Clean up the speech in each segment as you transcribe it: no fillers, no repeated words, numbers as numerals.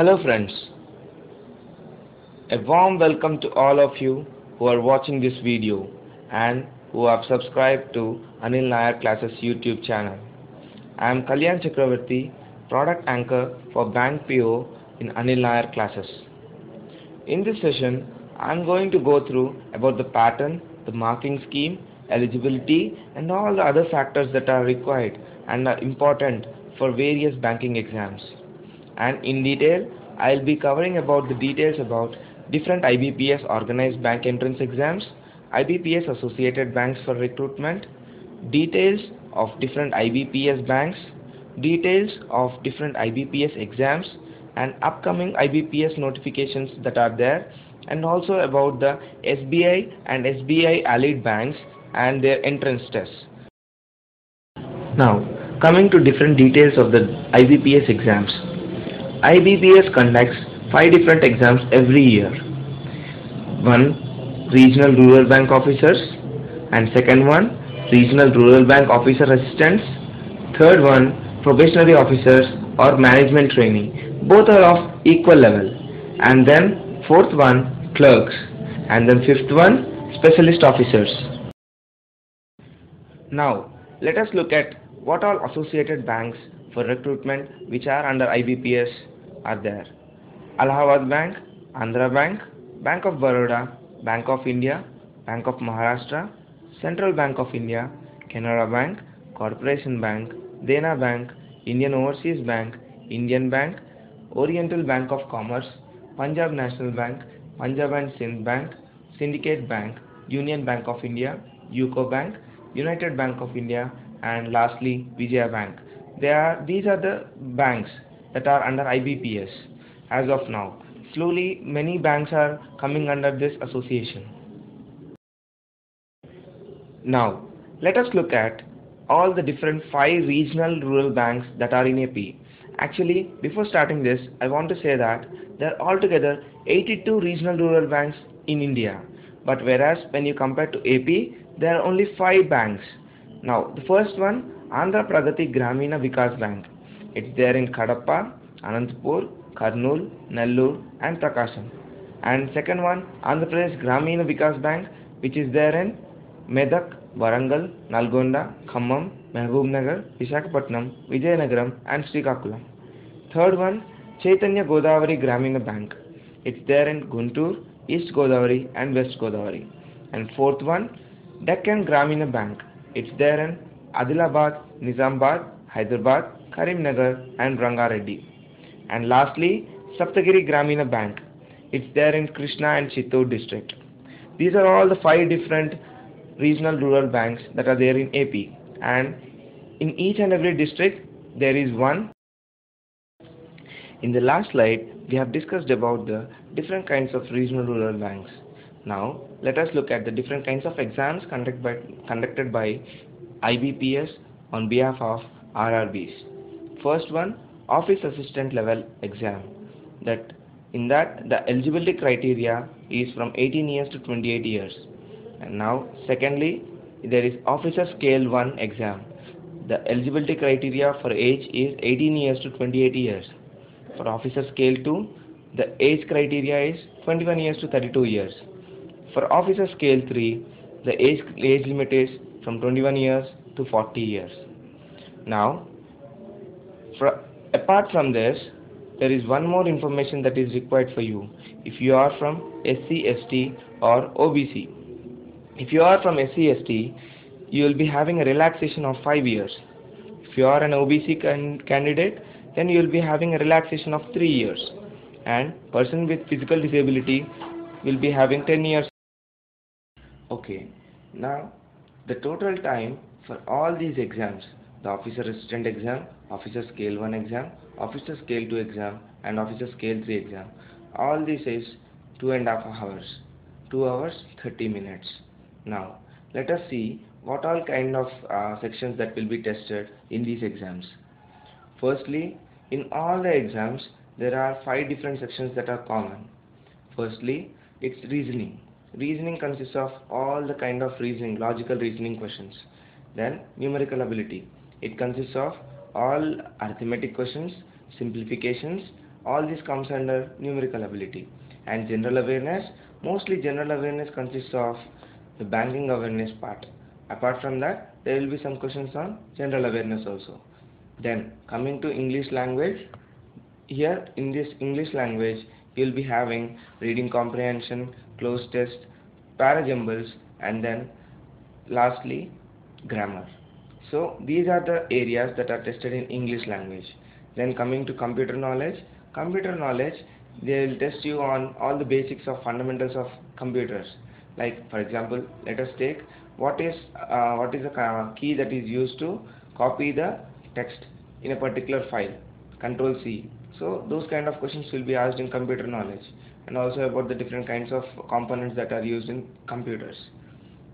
Hello friends, a warm welcome to all of you who are watching this video and who have subscribed to Anil Nair Classes YouTube channel. I am Kalyan Chakravarti, product anchor for Bank PO in Anil Nair Classes. In this session, I am going to go through about the pattern, the marking scheme, eligibility and all the other factors that are required and are important for various banking exams. And in detail, I'll be covering about the details about different IBPS organized bank entrance exams, IBPS associated banks for recruitment, details of different IBPS banks, details of different IBPS exams and upcoming IBPS notifications that are there, and also about the SBI and SBI allied banks and their entrance tests. Now, coming to different details of the IBPS exams. IBPS conducts 5 different exams every year. One, Regional Rural Bank Officers, and second one, Regional Rural Bank Officer Assistants. Third one, Probationary Officers or Management Trainee. Both are of equal level. And then fourth one, Clerks. And then fifth one, Specialist Officers. Now, let us look at what all associated banks for recruitment which are under IBPS are there. Allahabad Bank, Andhra Bank, Bank of Baroda, Bank of India, Bank of Maharashtra, Central Bank of India, Canara Bank, Corporation Bank, Dena Bank, Indian Overseas Bank, Indian Bank, Oriental Bank of Commerce, Punjab National Bank, Punjab and Sindh Bank, Syndicate Bank, Union Bank of India, UCO Bank, United Bank of India, and lastly Vijaya Bank. These are the banks that are under IBPS as of now. Slowly many banks are coming under this association. Now let us look at all the different 5 regional rural banks that are in AP. Actually, before starting this, I want to say that there are altogether 82 regional rural banks in India. But whereas when you compare to AP, there are only 5 banks. Now the first one, Andhra Pragati Gramina Vikas Bank. It's there in Kadapa, Anantapur, Kurnool, Nellore and Prakasam. And second one, Andhra Pradesh Gramina Vikas Bank, which is there in Medak, Warangal, Nalgonda, Khammam, Mahbubnagar, Visakhapatnam, Vijayanagaram and Srikakulam. Third one, Chaitanya Godavari Gramina Bank. It's there in Guntur, East Godavari and West Godavari. And fourth one, Deccan Gramina Bank. It's there in Adilabad, Nizamabad, Hyderabad, Karimnagar and Rangareddy. And lastly, Saptagiri Gramina Bank. It's there in Krishna and Chittoor district. These are all the 5 different regional rural banks that are there in AP, and in each and every district there is one. In the last slide we have discussed about the different kinds of regional rural banks. Now let us look at the different kinds of exams conducted by IBPS on behalf of RRBs. First one, Office Assistant Level Exam. In that the eligibility criteria is from 18 years to 28 years. And now secondly, there is Officer Scale 1 exam. The eligibility criteria for age is 18 years to 28 years. For Officer Scale 2, the age criteria is 21 years to 32 years. For Officer Scale 3, the age limit is from 21 years to 40 years. Now, apart from this, there is one more information that is required for you. If you are from SC, ST or OBC. If you are from SC, ST, you will be having a relaxation of 5 years. If you are an OBC candidate, then you will be having a relaxation of 3 years. And person with physical disability will be having 10 years. Okay, now the total time for all these exams, the Officer Assistant exam, Officer Scale 1 exam, Officer Scale 2 exam and Officer Scale 3 exam, all this is 2.5 hours, 2 hours 30 minutes. Now let us see what all kind of sections that will be tested in these exams. Firstly, in all the exams there are 5 different sections that are common. Firstly, it's reasoning. Reasoning consists of all the kind of reasoning, logical reasoning questions. Then numerical ability. It consists of all arithmetic questions, simplifications, All this comes under numerical ability. And general awareness, mostly general awareness consists of the banking awareness part. Apart from that, there will be some questions on general awareness also. Then coming to English language, here in this English language you will be having reading comprehension, cloze test, parajumbles, and then lastly grammar. So these are the areas that are tested in English language. Then coming to computer knowledge, they will test you on all the basics of fundamentals of computers. Like for example, let us take what is the key that is used to copy the text in a particular file. Control C. So those kind of questions will be asked in computer knowledge, and also about the different kinds of components that are used in computers.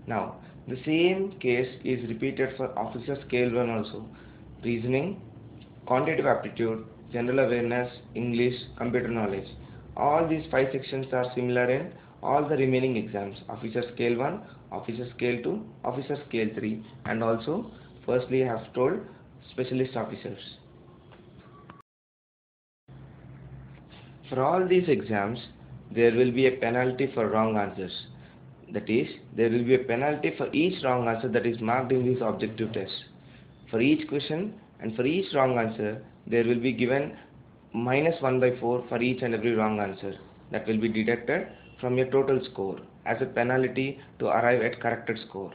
Now, the same case is repeated for officer scale 1 also. Reasoning, quantitative aptitude, general awareness, English, computer knowledge. All these 5 sections are similar in all the remaining exams. Officer scale 1, officer scale 2, officer scale 3, and also firstly I have told specialist officers. For all these exams, there will be a penalty for wrong answers. That is, there will be a penalty for each wrong answer that is marked in this objective test. For each question and for each wrong answer, there will be given -1/4 for each and every wrong answer. That will be deducted from your total score as a penalty to arrive at corrected score.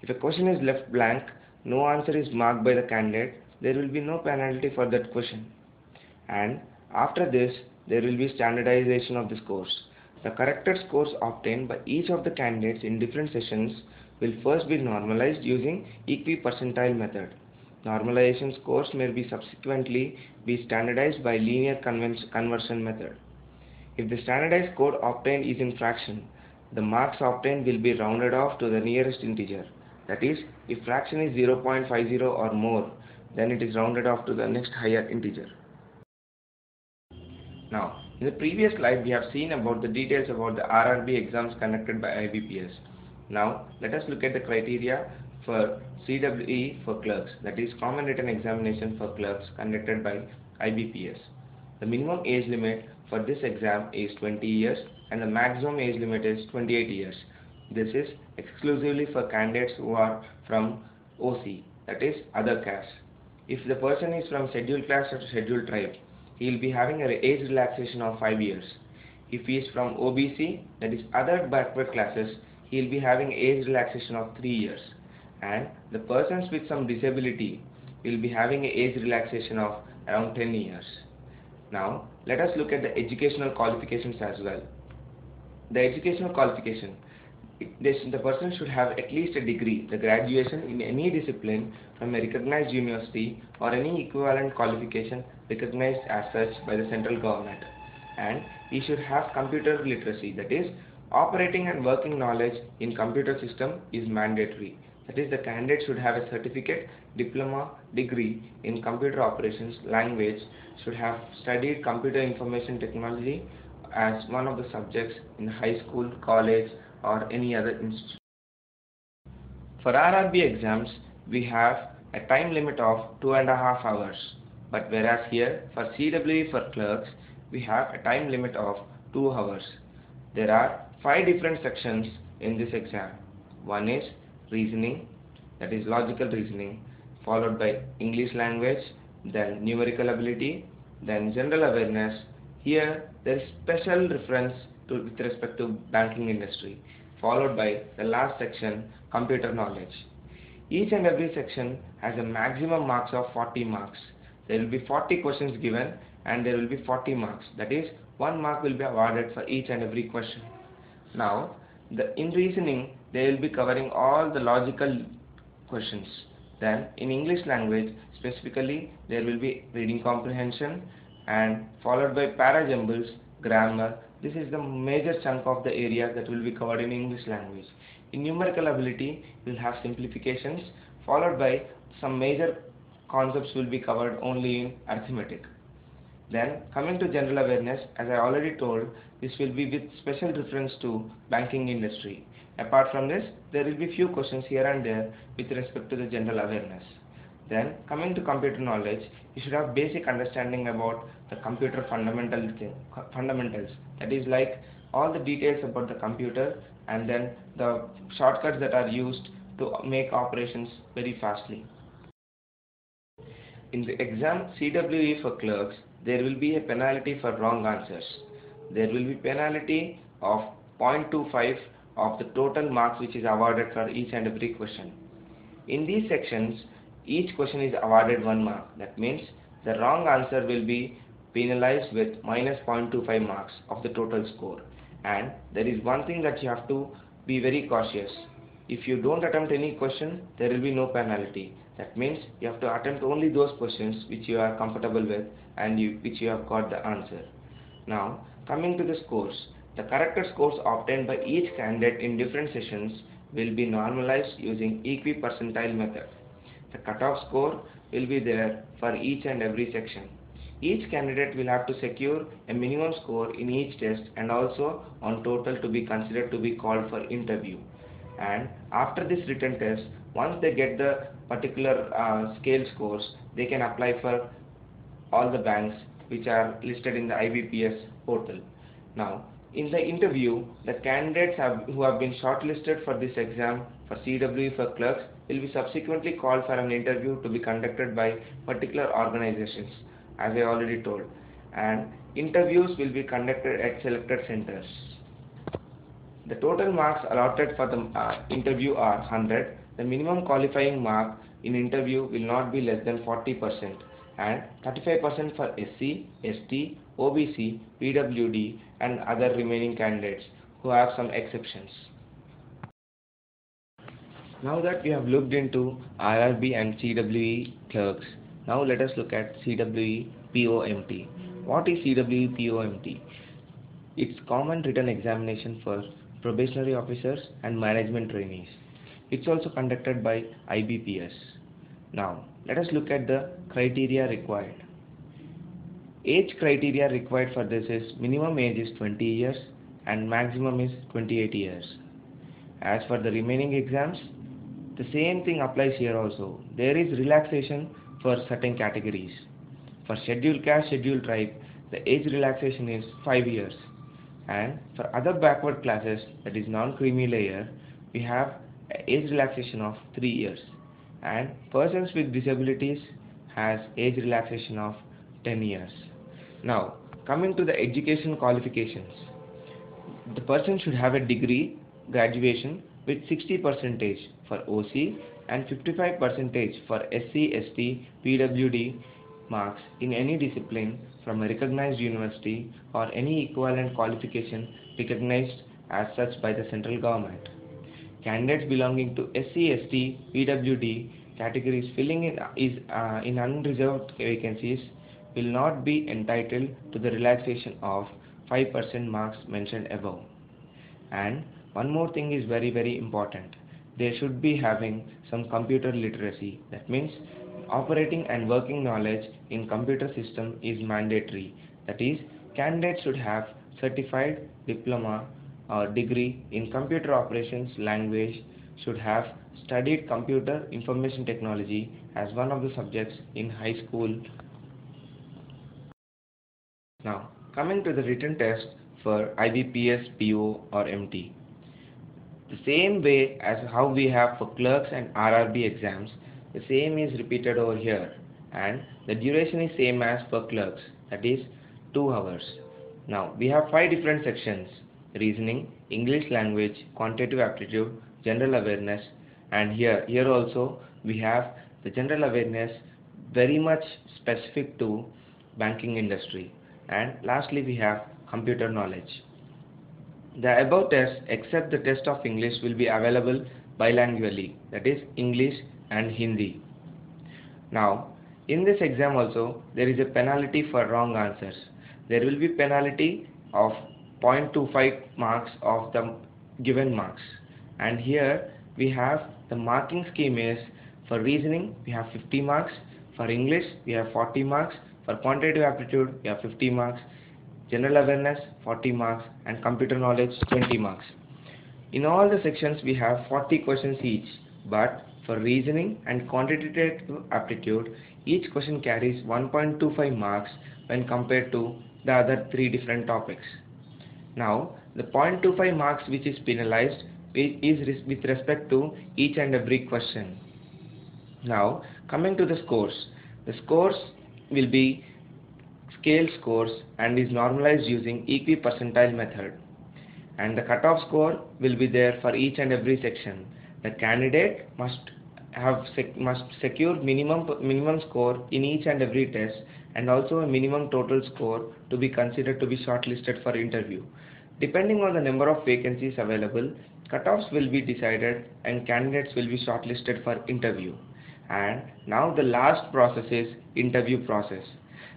If a question is left blank, no answer is marked by the candidate, there will be no penalty for that question. And after this, there will be standardization of the scores. The corrected scores obtained by each of the candidates in different sessions will first be normalized using equipercentile method. Normalization scores may be subsequently be standardized by linear conversion method. If the standardized score obtained is in fraction, the marks obtained will be rounded off to the nearest integer. That is, if fraction is 0.50 or more, then it is rounded off to the next higher integer. Now, in the previous slide, we have seen about the details about the RRB exams conducted by IBPS. Now, let us look at the criteria for CWE for clerks, that is Common Written Examination for clerks conducted by IBPS. The minimum age limit for this exam is 20 years and the maximum age limit is 28 years. This is exclusively for candidates who are from OC, that is other caste. If the person is from scheduled class or scheduled tribe, he will be having an age relaxation of 5 years. If he is from OBC, that is other backward classes, he will be having age relaxation of 3 years. And the persons with some disability will be having an age relaxation of around 10 years. Now, let us look at the educational qualifications as well. The educational qualification. The person should have at least a degree, the graduation in any discipline from a recognized university or any equivalent qualification recognized as such by the central government. And he should have computer literacy, that is, operating and working knowledge in computer system is mandatory. That is, the candidate should have a certificate, diploma, degree in computer operations, language, should have studied computer information technology as one of the subjects in high school, college, or any other institute. For RRB exams, we have a time limit of 2.5 hours, but whereas here for CWE for clerks, we have a time limit of 2 hours. There are 5 different sections in this exam. One is reasoning, that is logical reasoning, followed by English language, then numerical ability, then general awareness. Here there is special reference with respect to banking industry, followed by the last section, computer knowledge. Each and every section has a maximum marks of 40 marks. There will be 40 questions given and there will be 40 marks. That is, 1 mark will be awarded for each and every question. Now, in reasoning, they will be covering all the logical questions. Then, in English language, specifically, there will be reading comprehension and followed by parajumbles, grammar. This is the major chunk of the area that will be covered in English language. In numerical ability, you will have simplifications followed by some major concepts will be covered only in arithmetic. Then coming to general awareness, as I already told, this will be with special reference to banking industry. Apart from this, there will be few questions here and there with respect to the general awareness. Then coming to computer knowledge, you should have basic understanding about the computer fundamentals. That is like all the details about the computer and then the shortcuts that are used to make operations very fastly. In the exam CWE for clerks, there will be a penalty for wrong answers. There will be penalty of 0.25 of the total marks which is awarded for each and every question. In these sections, each question is awarded 1 mark. That means the wrong answer will be penalized with minus 0.25 marks of the total score. And there is one thing that you have to be very cautious. If you don't attempt any question, there will be no penalty. That means you have to attempt only those questions which you are comfortable with and which you have got the answer. Now, coming to the scores. The corrected scores obtained by each candidate in different sessions will be normalized using equi-percentile method. The cutoff score will be there for each and every section. Each candidate will have to secure a minimum score in each test and also on total to be considered to be called for interview. And after this written test, once they get the particular scale scores, they can apply for all the banks which are listed in the IBPS portal. Now, in the interview, the candidates who have been shortlisted for this exam for CWE for clerks will be subsequently called for an interview to be conducted by particular organizations, as I already told, and interviews will be conducted at selected centers. The total marks allotted for the interview are 100. The minimum qualifying mark in interview will not be less than 40% and 35% for SC, ST, OBC, PWD and other remaining candidates who have some exceptions. Now that we have looked into RRB and CWE clerks, now let us look at CWE POMT. What is CWE POMT? It's common written examination for probationary officers and management trainees. It's also conducted by IBPS. Now, let us look at the criteria required. Age criteria required for this is minimum age is 20 years and maximum is 28 years. As for the remaining exams, the same thing applies here also. There is relaxation for certain categories. For scheduled caste, scheduled tribe, the age relaxation is 5 years. And for other backward classes, that is non-creamy layer, we have age relaxation of 3 years. And persons with disabilities has age relaxation of 10 years. Now, coming to the education qualifications. The person should have a degree, graduation with 60% for OC and 55% for SC, ST, PWD marks in any discipline from a recognized university or any equivalent qualification recognized as such by the central government. Candidates belonging to SC, ST, PWD categories filling in unreserved vacancies will not be entitled to the relaxation of 5% marks mentioned above. And one more thing is very important. They should be having some computer literacy. That means operating and working knowledge in computer system is mandatory. That is, candidates should have certified diploma or degree in computer operations language, should have studied computer information technology as one of the subjects in high school. Now, coming to the written test for IBPS, PO or MT. The same way as how we have for clerks and RRB exams, the same is repeated over here, and the duration is same as for clerks, that is 2 hours. Now, we have 5 different sections: reasoning, English language, quantitative aptitude, general awareness, and here also we have the general awareness very much specific to banking industry, and lastly we have computer knowledge. The above tests, except the test of English, will be available bilingually, that is English and Hindi. Now, in this exam also, there is a penalty for wrong answers. There will be penalty of 0.25 marks of the given marks. And here we have the marking scheme is for reasoning we have 50 marks, for English we have 40 marks, for quantitative aptitude we have 50 marks, general awareness 40 marks and computer knowledge 20 marks. In all the sections we have 40 questions each, but For reasoning and quantitative aptitude, each question carries 1.25 marks when compared to the other three different topics. Now, the 0.25 marks which is penalized is with respect to each and every question. Now, coming to the scores. The scores will be scale scores and is normalized using equi-percentile method. And the cutoff score will be there for each and every section. The candidate must secure minimum score in each and every test, and also a minimum total score to be considered to be shortlisted for interview. Depending on the number of vacancies available, cutoffs will be decided and candidates will be shortlisted for interview. And now the last process is interview process.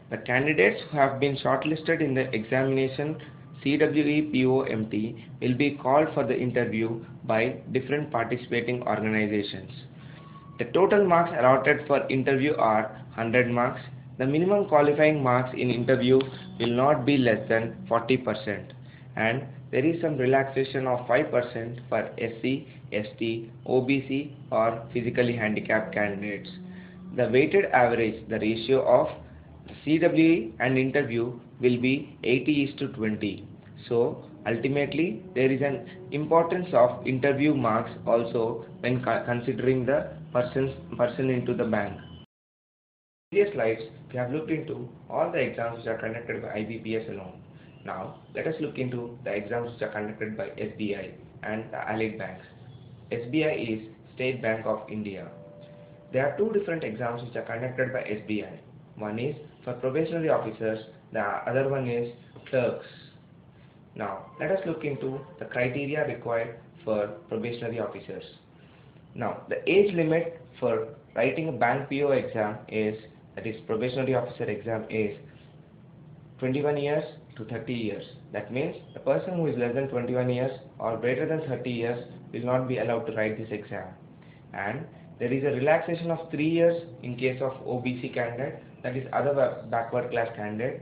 The candidates who have been shortlisted in the examination CWE-POMT will be called for the interview by different participating organizations. The total marks allotted for interview are 100 marks. The minimum qualifying marks in interview will not be less than 40%, and there is some relaxation of 5% for SC, ST, OBC or physically handicapped candidates. The weighted average, the ratio of CWE and interview will be 80:20. So ultimately there is an importance of interview marks also when considering the person into the bank. In previous slides we have looked into all the exams which are conducted by IBPS alone. Now let us look into the exams which are conducted by SBI and the allied banks. SBI is State Bank of India. There are two different exams which are conducted by SBI. One is for probationary officers, the other one is clerks. Now let us look into the criteria required for probationary officers. Now the age limit for writing a bank PO exam is, that is probationary officer exam, is 21 years to 30 years. That means the person who is less than 21 years or greater than 30 years will not be allowed to write this exam. And there is a relaxation of 3 years in case of OBC candidate, that is other backward class candidate,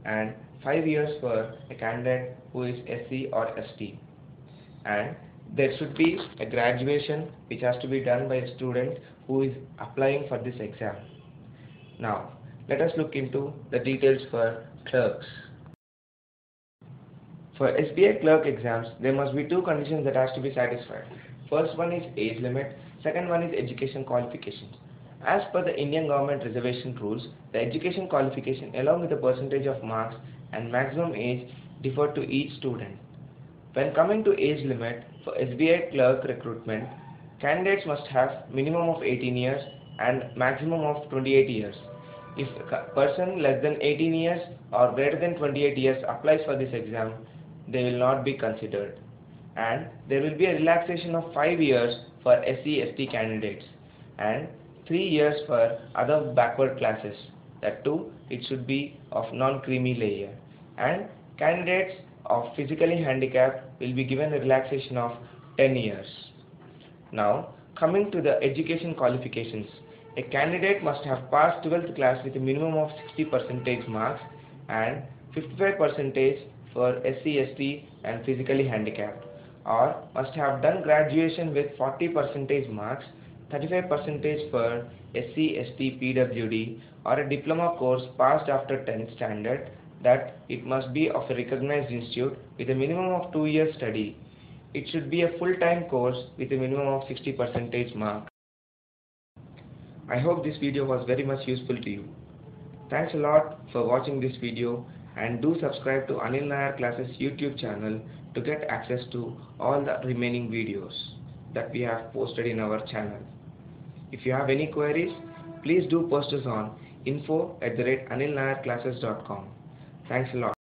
and 5 years for a candidate who is SC or ST. And there should be a graduation which has to be done by a student who is applying for this exam. Now let us look into the details for clerks. For SBI clerk exams, there must be two conditions that has to be satisfied. First one is age limit, second one is education qualifications. As per the Indian government reservation rules, the education qualification along with the percentage of marks and maximum age differ to each student. When coming to age limit, for SBI clerk recruitment, candidates must have minimum of 18 years and maximum of 28 years. If a person less than 18 years or greater than 28 years applies for this exam, they will not be considered. And there will be a relaxation of 5 years for SC/ST candidates and 3 years for other backward classes. That too, it should be of non-creamy layer. And candidates of physically handicapped will be given a relaxation of 10 years. Now, coming to the education qualifications. A candidate must have passed 12th class with a minimum of 60% marks and 55% for SC/ST and physically handicapped, or must have done graduation with 40% marks, 35% for SC/ST PWD, or a diploma course passed after 10th standard, that it must be of a recognized institute with a minimum of 2 years study. It should be a full-time course with a minimum of 60% mark. I hope this video was very much useful to you. Thanks a lot for watching this video, and do subscribe to Anil Nair Classes YouTube channel to get access to all the remaining videos that we have posted in our channel. If you have any queries, please do post us on info@anilnairclasses.com. Thanks a lot.